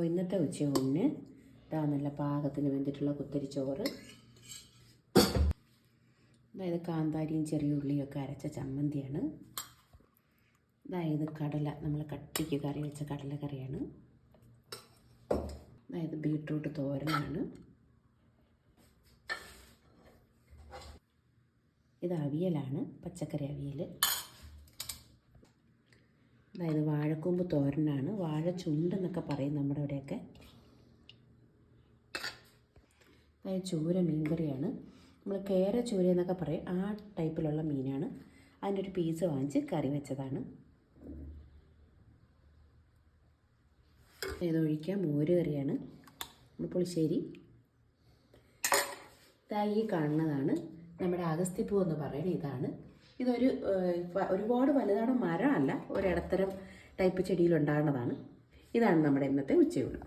ഇന്നത്തെ ഉച്ചയൂണിന് ഇതാ നല്ല പാകത്തിന് വെന്തിട്ടുള്ള കുത്തരിച്ചോറ്, അതായത് കാന്താരിയും ചെറിയ ഉള്ളിയൊക്കെ അരച്ച ചമ്മന്തിയാണ്. അതായത് കടല, നമ്മൾ കട്ടിക്ക് കറി വെച്ച കടലക്കറിയാണ്. അതായത് ബീട്രൂട്ട് തോരനാണ്. ഇത് അവിയലാണ്, പച്ചക്കറി അവിയൽ. അതായത് വാഴക്കൂമ്പ് തോരനാണ്, വാഴച്ചുണ്ടെന്നൊക്കെ പറയും നമ്മുടെ ഇവിടെയൊക്കെ. അതായത് ചൂര മീൻകറിയാണ്, നമ്മൾ കേര ചൂര എന്നൊക്കെ പറയും, ആ ടൈപ്പിലുള്ള മീനാണ്. അതിൻ്റെ ഒരു പീസ് വാങ്ങിച്ച് കറി വെച്ചതാണ്. ഇതൊഴിക്കാൻ മോര് കറിയാണ്, പുളിശ്ശേരി. ഈ കാണുന്നതാണ് നമ്മുടെ അഗസ്ത്യപ്പൂ എന്ന് പറയുന്നത്. ഇതൊരു ഒരുപാട് വലുതാണ്, മരമല്ല, ഒരിടത്തരം ടൈപ്പ് ചെടിയിലുണ്ടാകുന്നതാണ്. ഇതാണ് നമ്മുടെ ഇന്നത്തെ ഉച്ചയൂണ്.